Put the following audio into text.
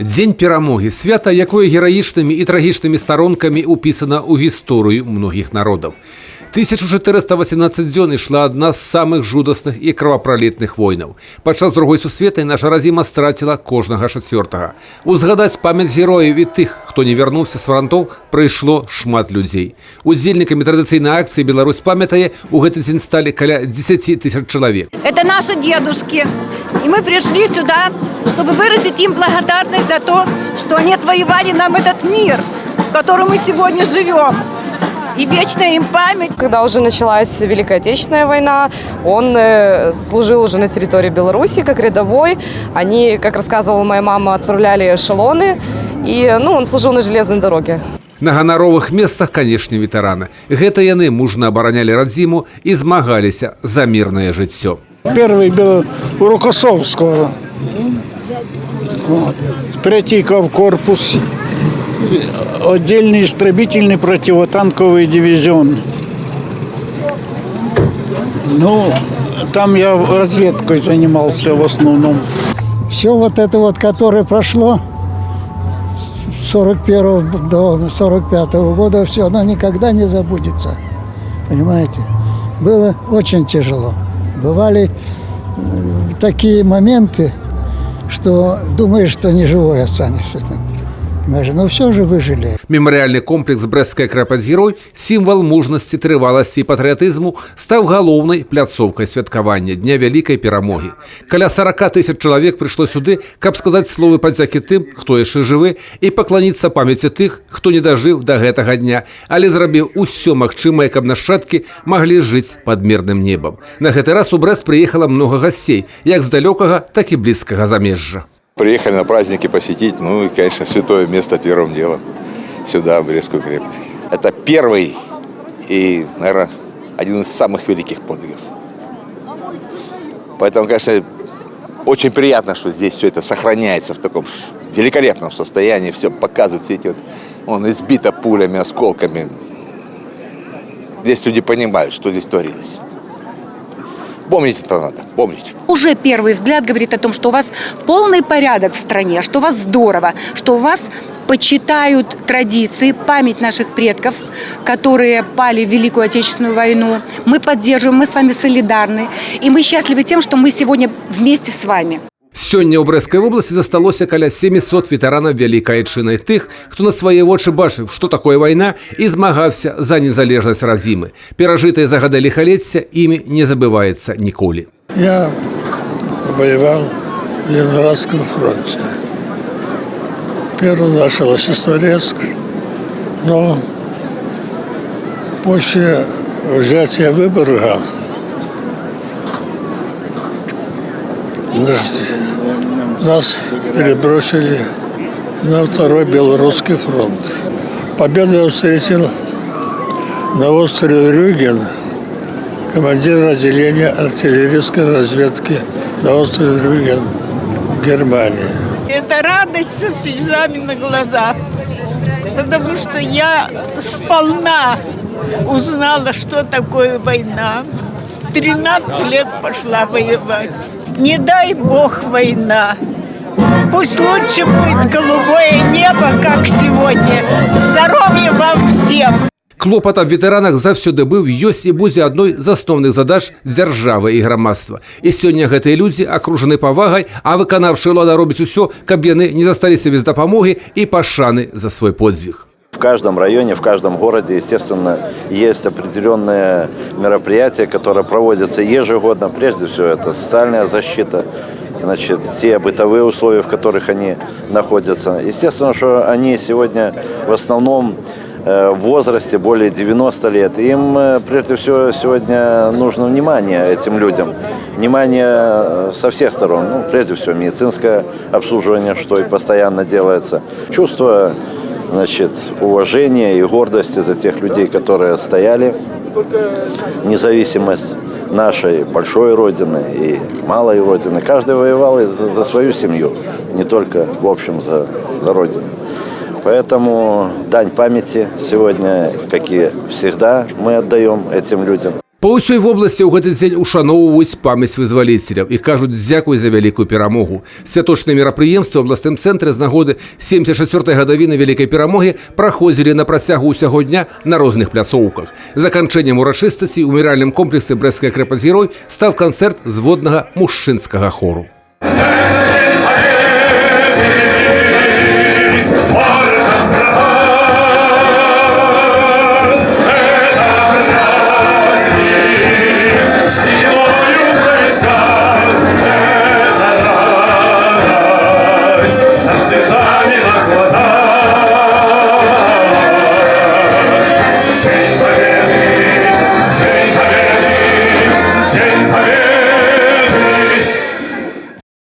Дзень перамоги – свята, якое гераічнымі і трагічнымі старонкамі упісана ў гісторыю многіх народаў. 1418 дзён ішла адна з самых жудасных і кровапралітных войнаў. Падчас Другой сусветнай наша радзіма страціла кожнага чацвёртага. Узгадаць памяць герояў і тых, хто не вярнуўся з франтоў, прыйшло шмат людзей. Удзельнікамі традыцыйнай акцыі «Беларусь памятае» у гэты дзень сталі каля 10 тысяч чалавек. Это наши дедушки. И мы пришли сюда, чтобы выразить им благодарность за то, что они отвоевали нам этот мир, в котором мы сегодня живем. И вечная им память. Когда уже началась Великая Отечественная война, он служил уже на территории Беларуси как рядовой. Они, как рассказывала моя мама, отправляли эшелоны, и он служил на железной дороге. На ганаровых месцах, канешне, ветэраны. Гэта яны мужна абаранялі радзіму і змагаліся за мирное жыццё. Первый был у Рокоссовского. Третий корпус. Отдельный истребительный противотанковый дивизион. Там я разведкой занимался в основном. Все вот это вот, которое прошло с 41 до 45 года, все, оно никогда не забудется. Понимаете? Было очень тяжело. Бывали такие моменты, что думаешь, что не живой останешься. Но все же выжили. Меморыяльны комплекс «Брэсцкая крэпасць-герой» – сімвал мужнасці, трываласці і патрыятызму, стаў галоўнай пляцоўкай святкавання Дня Вялікай Перамогі. Каля 40 тысяч чалавек прыйшло сюды, каб сказаць словы падзякі тым, хто яшчэ жывы, і пакланіцца памяці тых, хто не дажыў да гэтага дня, але зрабіў усё магчымае, каб нашчадкі маглі жыць пад мірным небам. На гэты раз у Брэст прыехала многа гасцей, як з далёкага, так і блізкага замежжа. Приехали на праздники посетить, и, конечно, святое место первым делом. Сюда, в Брестскую крепость. Это первый и, наверное, один из самых великих подвигов. Поэтому, конечно, очень приятно, что здесь все это сохраняется в таком великолепном состоянии. Все показывают, все эти избито пулями, осколками. Здесь люди понимают, что здесь творилось. Помнить это надо, помнить. Уже первый взгляд говорит о том, что у вас полный порядок в стране, что у вас здорово, что у вас почитают традиции, память наших предков, которые пали в Великую Отечественную войну. Мы поддерживаем, мы с вами солидарны. И мы счастливы тем, что мы сегодня вместе с вами. Сёння ў Брэсцкай вобласці засталося каля 700 ветэранаў Вялікай Айчыны, тых, хто на свае вочы бачыў, што такое вайна, і змагаўся за незалежнасць радзімы. Перажытае за гады ліхалецця імі не забываецца ніколі. Я воевал в Ленинградском фронте. Первым начал Сестрорецк, но после взятия Выборга нас перебросили на Второй Белорусский фронт. Победу я встретил на острове Рюген, командир отделения артиллерийской разведки на острове Рюген в Германии. Это радость со слезами на глазах, потому что я сполна узнала, что такое война. 13 лет пошла воевать. Не дай Бог война. Пусть лучше будет голубое небо, как сегодня. Здоровья вам всем! Клопат аб ветэранах заўсёды быў, ёсць і будзе адной з асноўных задач дзяржавы і грамадства. І сёння гэтыя людзі акружаны павагай, а выканаўчая ўлада робіць усё, каб яны не засталіся без дапамогі і пашаны за свой подзвіг. В каждом районе, в каждом городе, естественно, есть определенные мероприятия, которые проводятся ежегодно. Прежде всего, это социальная защита, те бытовые условия, в которых они находятся. Естественно, что они сегодня в основном в возрасте более 90 лет. Им, прежде всего, сегодня нужно внимание этим людям. Внимание со всех сторон. Прежде всего, медицинское обслуживание, что и постоянно делается. Чувство уважения и гордости за тех людей, которые стояли. Независимость нашей большой Родины и малой Родины. Каждый воевал за свою семью, не только, в общем, за Родину. Поэтому дань памяти сегодня, как и всегда, мы отдаем этим людям. Па ўсёй вобласці ў гэты дзень ушаноўваюць памяць вызваліцеляў і кажуць дзякуй за вялікую перамогу. Святочныя мерапрыемствы ў абласным цэнтры з нагоды 74-й гадавіны вялікай перамогі праходзілі на працягу ўсяго дня на розных пляцоўках. Заканчэннем урачыстасці ў мемарыяльным комплексе «Брэсцкая крэпасць-герой» стаў канцэрт зводнага мужчынскага хору.